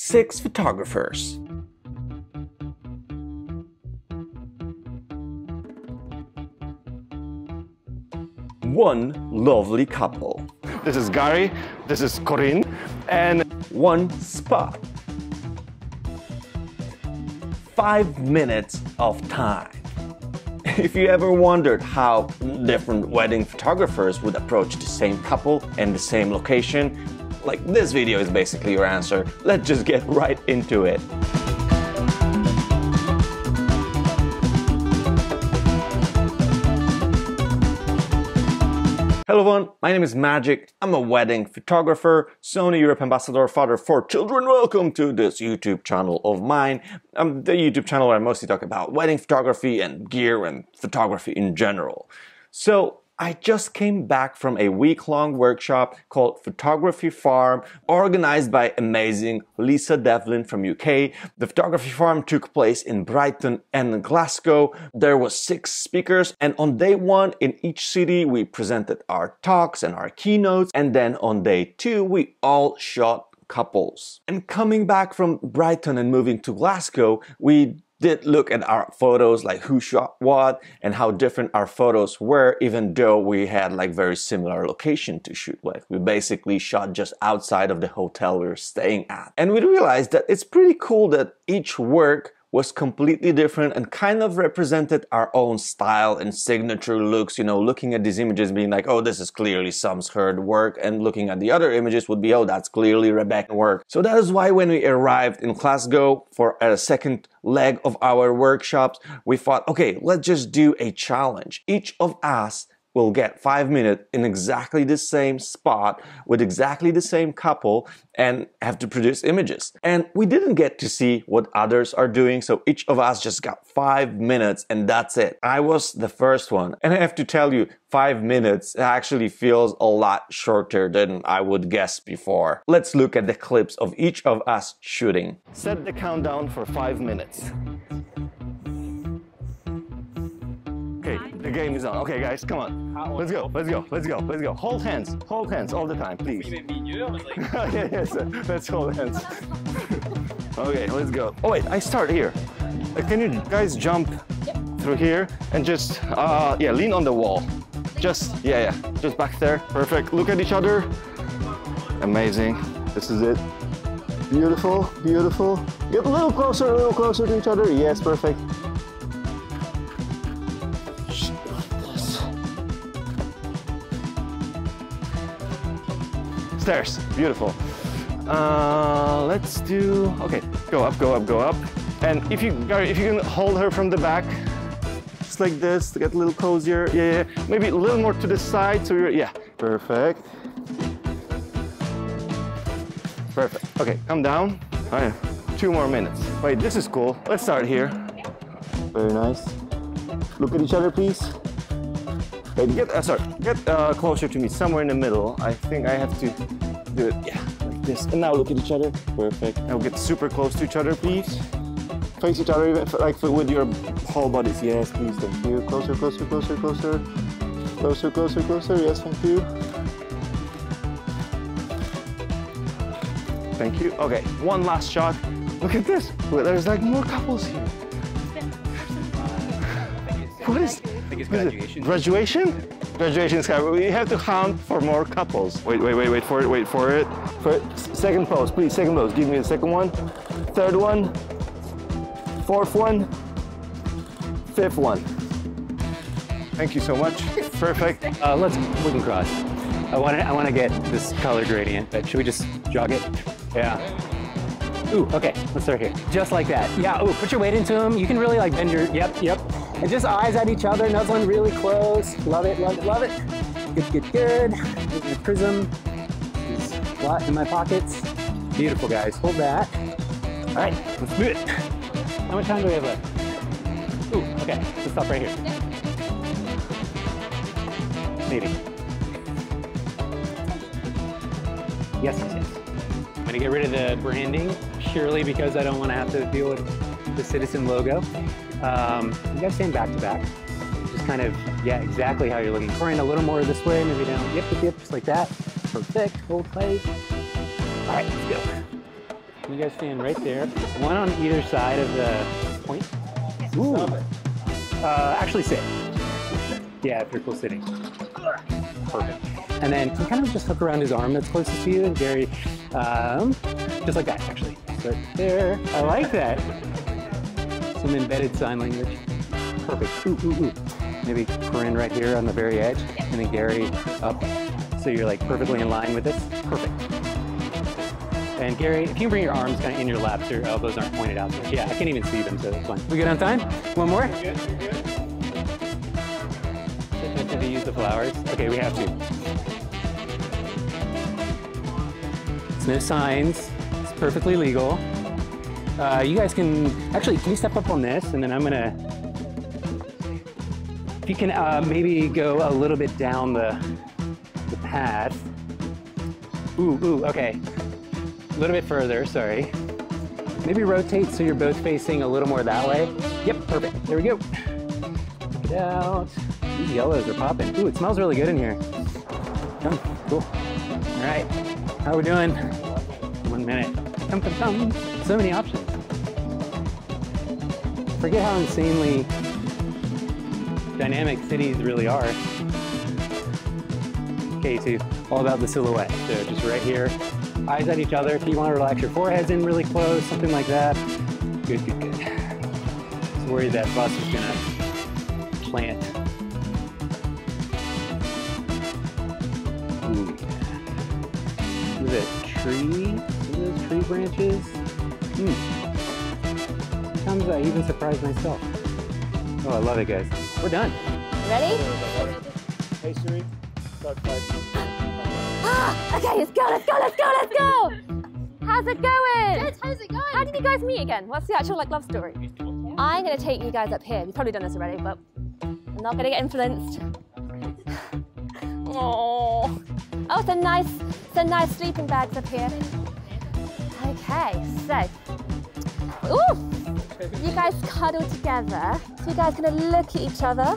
6 photographers. One lovely couple. This is Gary, this is Corinne, and one spot. 5 minutes of time. If you ever wondered how different wedding photographers would approach the same couple and the same location, like this video is basically your answer. Let's just get right into it. Hello everyone, my name is Magic. I'm a wedding photographer, Sony Europe Ambassador, father of 4 children. Welcome to this YouTube channel of mine. The YouTube channel where I mostly talk about wedding photography and gear and photography in general. So I just came back from a week-long workshop called Photography Farm, organized by amazing Lisa Devlin from UK. The Photography Farm took place in Brighton and Glasgow. There was 6 speakers, and on day 1 in each city we presented our talks and our keynotes, and then on day 2 we all shot couples. And coming back from Brighton and moving to Glasgow, we did look at our photos, like who shot what and how different our photos were, even though we had like very similar location to shoot with. We basically shot just outside of the hotel we were staying at. And we realized that it's pretty cool that each work was completely different and kind of represented our own style and signature looks. You know, looking at these images being like, oh, this is clearly Sam's Heard work, and looking at the other images would be, oh, that's clearly Rebecca's work. So that is why when we arrived in Glasgow for a second leg of our workshops, we thought, okay, let's just do a challenge. Each of us will get 5 minutes in exactly the same spot with exactly the same couple and have to produce images. And we didn't get to see what others are doing, so each of us just got 5 minutes and that's it. I was the first one, and I have to tell you, 5 minutes actually feels a lot shorter than I would guess before. Let's look at the clips of each of us shooting. set the countdown for 5 minutes. Okay, the game is on. Okay guys, come on. Let's go, let's go, let's go, let's go. Hold hands all the time, please. Yes, let's hold hands. Okay, let's go. Oh wait, I start here. Can you guys jump through here and just, yeah, lean on the wall. Just, yeah, just back there. Perfect. Look at each other. Amazing. This is it. Beautiful, beautiful. Get a little closer to each other. Yes, perfect. Stairs, beautiful. Let's do, okay, go up, go up, go up. And if you can hold her from the back, just like this, to get a little cozier. Yeah, maybe a little more to the side, so you're, yeah, perfect. Perfect, okay, come down. All right, 2 more minutes. Wait, this is cool. Let's start here. Very nice. Look at each other, please. Wait, get closer to me, somewhere in the middle. I think I have to do it, yeah, like this. And now look at each other. Perfect. Now get super close to each other, please. Face each other, even like with your whole bodies. Yes, please, thank you. Closer, closer, closer, closer. Closer, closer, closer. Yes, thank you. Thank you. Okay, one last shot. Look at this. There's like more couples here. What is? I think it's graduation. Graduation? Graduation is coming. We have to hunt for more couples. Wait for it, wait for it. Second pose, please, second pose. Give me the second one. Third one. Fourth one. Fifth one. Thank you so much. Perfect. We can cross. I want to get this color gradient, but should we just jog it? Yeah. Ooh, okay, let's start here. Just like that. Yeah, ooh, put your weight into them. You can really like bend your, yep. And just eyes at each other, nuzzling really close. Love it, love it, love it. Good. There's your prism. There's a lot in my pockets. Beautiful, guys. Hold that. All right, let's do it. How much time do we have left? Ooh, okay, let's stop right here. Maybe. Yes. I'm gonna get rid of the branding, purely because I don't want to have to deal with the Citizen logo. You guys stand back to back. Just kind of, yeah, exactly how you're looking. Corinne, a little more this way, maybe down. Yep, just like that. Perfect, hold tight. All right, let's go. You guys stand right there. One on either side of the point. Ooh. Actually sit. Yeah, if you're cool sitting. Perfect. And then you kind of just hook around his arm that's closest to you, and Gary, just like that, actually. Right there. I like that. Some embedded sign language. Perfect. Ooh, ooh, ooh. Maybe Corinne right here on the very edge, and then Gary up. So you're like perfectly in line with this. Perfect. And Gary, if you can bring your arms kind of in your lap so your elbows aren't pointed out. Yeah, I can't even see them, so it's fine. We good on time? One more? You're good. Did you use the flowers? Okay, we have to. It's no signs. It's perfectly legal. You guys can, actually, can you step up on this? And then I'm gonna, if you can maybe go a little bit down the path. Ooh, ooh, okay. A little bit further, sorry. Maybe rotate so you're both facing a little more that way. Yep, perfect. There we go. Check it out. These yellows are popping. Ooh, it smells really good in here. Done. Cool. All right. How are we doing? 1 minute. Come, come, come. So many options. Forget how insanely dynamic cities really are. Okay, so all about the silhouette. So just right here. Eyes at each other. If you want to relax your foreheads in really close, something like that. Good, good, good. Just worried that bus is gonna plant. Ooh. Is it tree? Those tree branches? Sometimes I even surprise myself. Oh, I love it, guys. We're done. Ready? Hey Siri, start 5 minutes. Okay, let's go, let's go, let's go, let's go! How's it going? Good, how's it going? How did you guys meet again? What's the actual love story? I'm gonna take you guys up here. You've probably done this already, but I'm not gonna get influenced. Oh, some nice sleeping bags up here. Okay, so, ooh, you guys cuddle together. So you guys gonna look at each other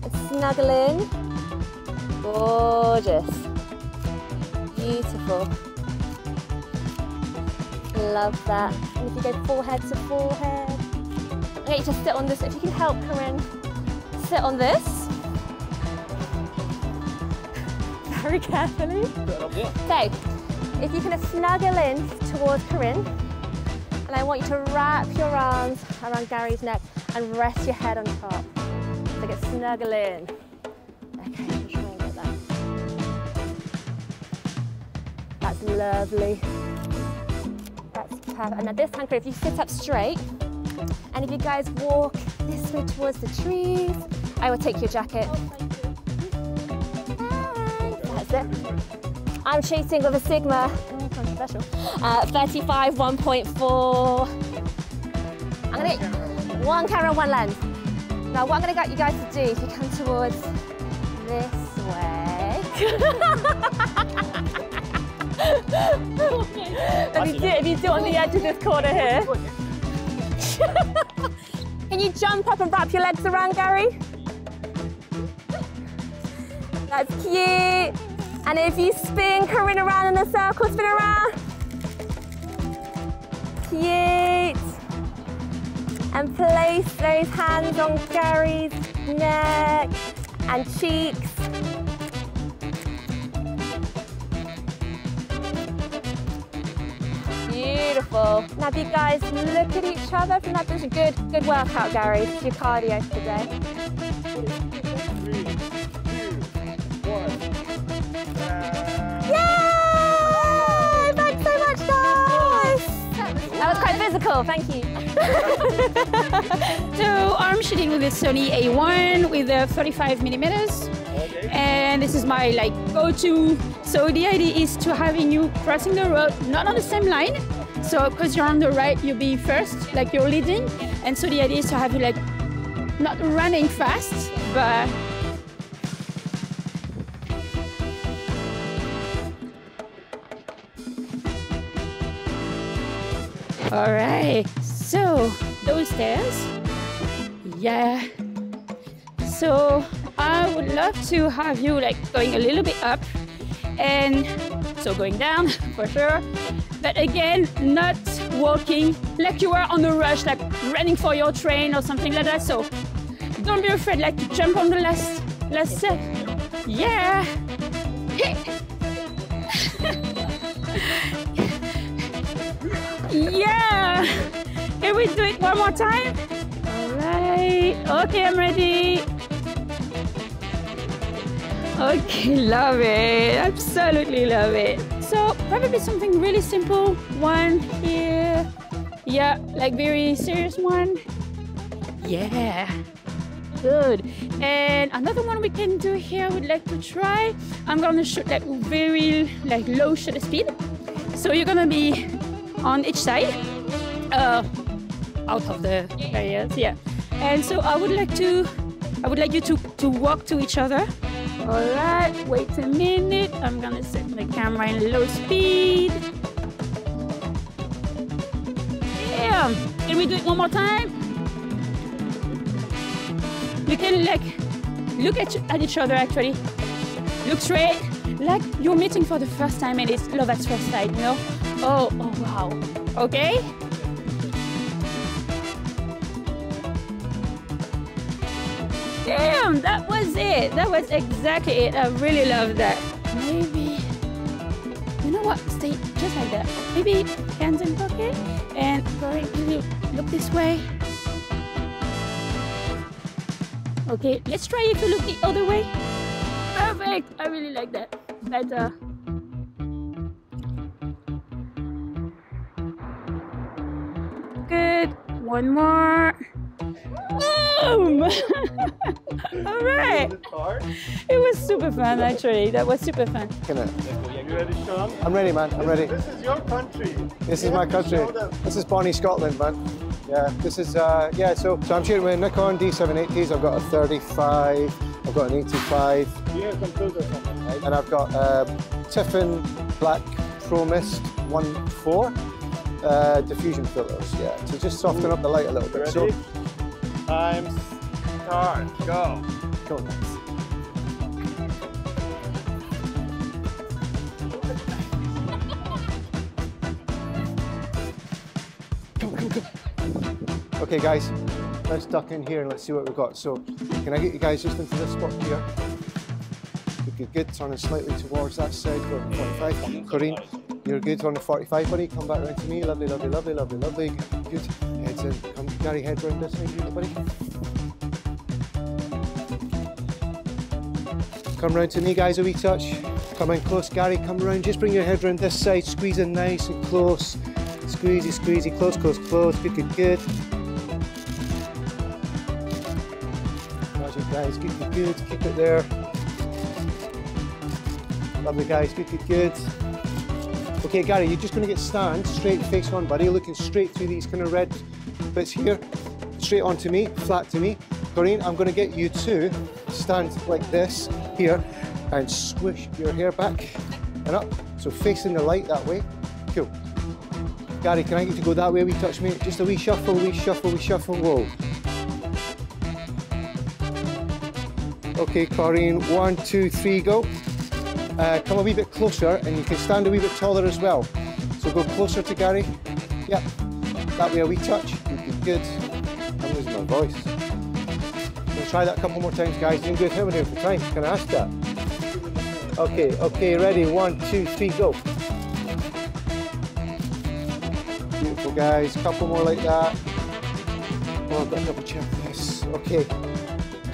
and snuggle in. Gorgeous. Beautiful. Love that. And if you go forehead to forehead. Okay, you just sit on this. If you can help, Corinne, sit on this. Very carefully. So, if you can snuggle in towards Corinne, and I want you to wrap your arms around Gary's neck and rest your head on top. So get snuggle in. Okay, try and get that. That's lovely. That's perfect. And now this time, if you sit up straight, and if you guys walk this way towards the trees, I will take your jacket. That's it. I'm shooting with a Sigma, controversial, 35 1.4. I'm gonna get one camera, one lens. Now what I'm gonna get you guys to do, if you come towards this way. if you do it on the edge of this corner here. Can you jump up and wrap your legs around, Gary? That's cute. And if you spin Corinne around in a circle, spin around. Cute. And place those hands on Gary's neck and cheeks. Beautiful. Now if you guys look at each other, I think that was a good workout, Gary. It's your cardio today. 3, 2, 1. Yay! Thanks so much, guys! That was quite physical, thank you. So I'm shooting with the Sony A1 with the 35mm. And this is my go-to. So the idea is to having you crossing the road, not on the same line. So because you're on the right, you'll be first, you're leading. And so the idea is to have you not running fast, but all right, so those stairs, yeah. So I would love to have you going a little bit up, and so going down for sure. But again, not walking, like you were on a rush, like running for your train or something like that. So don't be afraid, like to jump on the last step. Yeah. Yeah. Can we do it one more time? All right. Okay, I'm ready. Okay, love it. Absolutely love it. So probably something really simple. One here. Yeah, like very serious one. Yeah. Good. And another one we can do here, I would like to try. I'm gonna shoot like very like low shutter speed. So you're gonna be on each side, out of the areas, yeah. And so I would like you to walk to each other. All right, wait a minute. I'm gonna set the camera in low speed. Yeah, can we do it one more time? You can like look at each other actually. Look straight, like you're meeting for the first time and it's love at first sight, you know? Oh wow. Okay? Damn, that was it. That was exactly it. I really love that. Maybe, you know what? Stay just like that. Maybe hands in pocket and really look this way. Okay, let's try if you look the other way. Perfect. I really like that. Better. Good. One more. Boom! All right. It was super fun, actually. That was super fun. You ready, Sean? I'm ready, man. I'm ready. This is your country. This is my country. This is Bonnie, Scotland, man. Yeah, this is, yeah, so I'm shooting with Nikon D780s. I've got a 35, I've got an 85. Here's some filters on it, right? And I've got Tiffin Black Pro Mist 1.4 diffusion filters, yeah, to just soften up the light a little bit. Ready? Time, start, go. Go next. Okay guys, let's duck in here and let's see what we've got. So, can I get you guys just into this spot here? Good, turning slightly towards that side, 45. Corinne, you're good on the 45, buddy. Come back around to me. Lovely, lovely, lovely, lovely, lovely. Good. Heads in. Come, Gary, head round this side, here, buddy. Come round to me, guys, a wee touch. Come in close, Gary, come round. Just bring your head round this side. Squeeze in nice and close. Squeezy, squeezy, close, close, close. Good, good, good. Magic, guys, good, good, good. Keep it there. Lovely, guys, good, good, good. Okay, Gary, you're just going to get stand straight face on, buddy, looking straight through these kind of red bits here, straight onto me, flat to me. Corinne, I'm going to get you to stand like this here and swish your hair back and up, so facing the light that way. Cool. Gary, can I get you to go that way? We touch me. Just a wee shuffle, wee shuffle, wee shuffle. Whoa. Okay, Corinne, 1, 2, 3, go. Come a wee bit closer and you can stand a wee bit taller as well. So go closer to Gary. Yep. That way a wee touch. Good, good, good. I'm losing my voice. We'll try that a couple more times, guys. Doing good. How are we doing for time? Can I ask that? Okay, okay, ready. 1, 2, 3, go. Beautiful, guys. Couple more like that. Oh, I've got to double check this. Okay.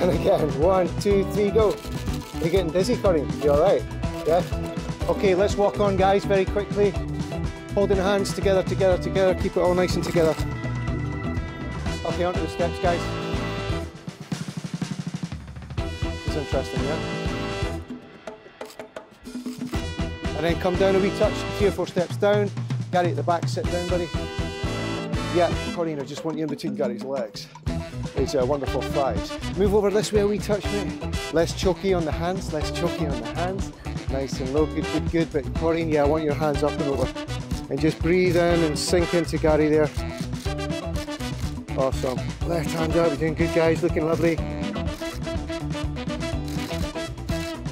And again, 1, 2, 3, go. Are you getting dizzy, Corinne? You all right? Yeah? Okay, let's walk on, guys, very quickly. Holding hands together, together, together. Keep it all nice and together. Okay, onto the steps, guys. It's interesting, yeah? And then come down a wee touch, 3 or 4 steps down. Gary at the back, sit down, buddy. Yeah, Corinne, I just want you in between Gary's legs. These wonderful thighs. Move over this way a wee touch, mate. Less choky on the hands, less choky on the hands. Nice and low, good, good, good. But Corinne, yeah, I want your hands up and over. And just breathe in and sink into Gary there. Awesome. Left hand up, you're doing good, guys, looking lovely.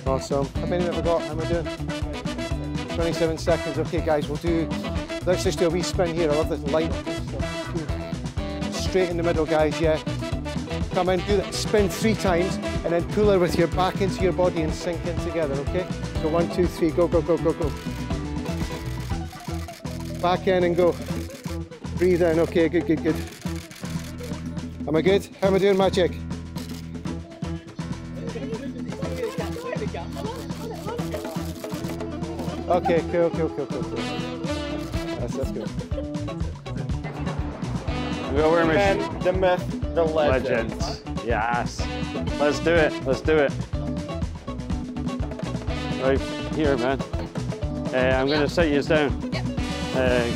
Awesome. How many have I got? How am I doing? 27 seconds. Okay, guys, we'll do Let's just do a wee spin here. I love this light. Straight in the middle, guys, yeah. Come in, do that, spin 3 times, and then pull her with your back into your body and sink in together, okay? So 1, 2, 3, go, go, go, go, go. Back in and go. Breathe in, okay, good, good, good. Am I good? How am I doing, Magic? Okay, cool, cool, cool, cool, cool. That's good. We'll wear my And the myth, the legend. Yes. Let's do it. Let's do it. Right here, man. I'm going to set you down.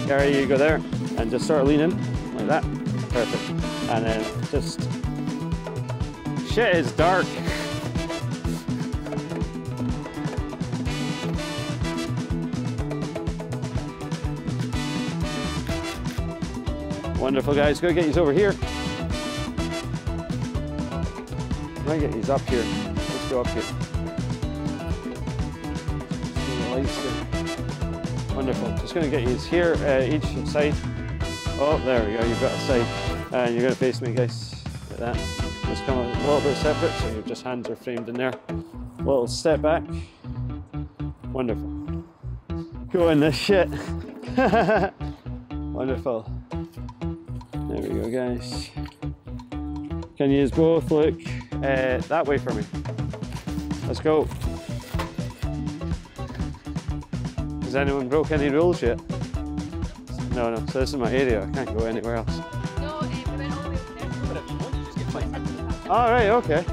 Gary, you go there and just sort of lean in like that. Perfect. And then just. Shit, it's dark. Wonderful, guys. Go get these over here. Might get these up here. Let's go up here. See the lights there. Wonderful. Just going to get these here, each side. Oh, there we go. You've got a side. And you're going to face me, guys, like that. Just come a little bit separate, so your just hands are framed in there. A little step back. Wonderful. Go in this shit. Wonderful. There we go, guys. Can you both look that way for me? Let's go. Has anyone broke any rules yet? No, no. So this is my area. I can't go anywhere else. No, we went all the way over there. All right, okay.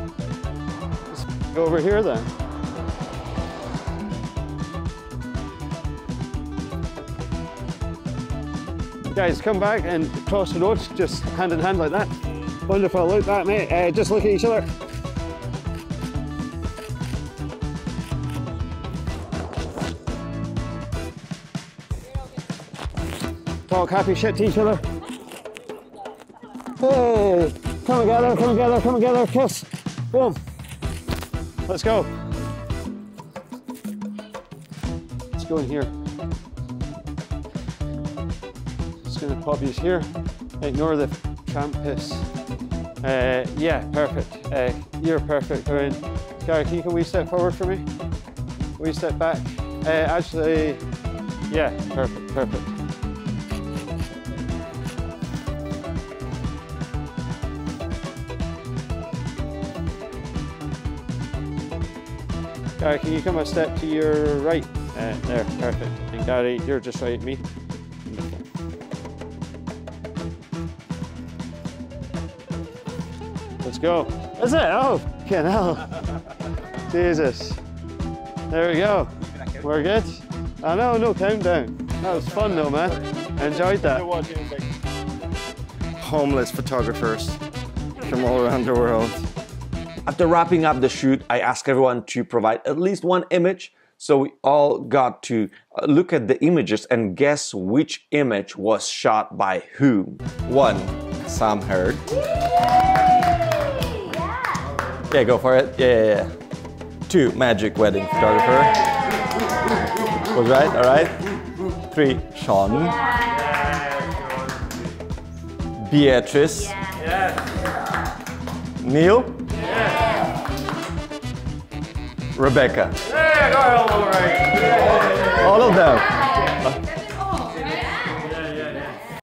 Let's go over here then. Guys, come back and cross the road, just hand in hand like that. Wonderful, look that, mate. Just look at each other. Talk happy shit to each other. Hey, come together, come together, come together, kiss. Boom. Let's go. Let's go in here. Gonna pop these here. Ignore the tramp piss. Yeah, perfect. You're perfect, Corinne. Gary, can you come a wee step forward for me? A wee step back. Actually, yeah, perfect, perfect. Gary, can you come a step to your right? There, perfect. And Gary, you're just right at me. Let's go. That's it. Oh, fucking hell. Jesus. There we go. We're good. I know, no countdown. That was fun though, man. I enjoyed that. Homeless photographers from all around the world. After wrapping up the shoot, I asked everyone to provide at least one image, so we all got to look at the images and guess which image was shot by whom. 1. Sam Hurd. Yeah, go for it. Yeah. 2. Magic wedding photographer. Was right, all right. 3. Sean. Beatrice. Neil. Rebecca. All of them.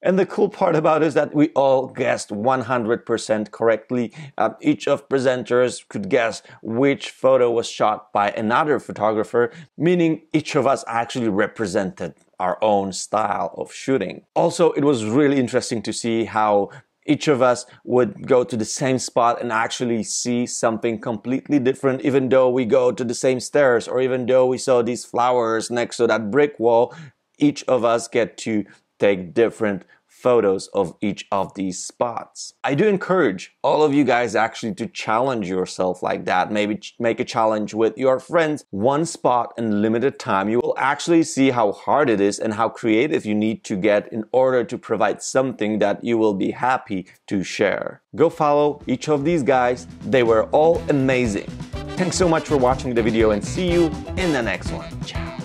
And the cool part about it is that we all guessed 100% correctly. Each of presenters could guess which photo was shot by another photographer, meaning each of us actually represented our own style of shooting. Also, it was really interesting to see how each of us would go to the same spot and actually see something completely different, even though we go to the same stairs, or even though we saw these flowers next to that brick wall. Each of us get to take different photos of each of these spots. I do encourage all of you guys actually to challenge yourself like that. Maybe make a challenge with your friends. One spot in limited time. You will actually see how hard it is and how creative you need to get in order to provide something that you will be happy to share. Go follow each of these guys. They were all amazing. Thanks so much for watching the video and see you in the next one. Ciao.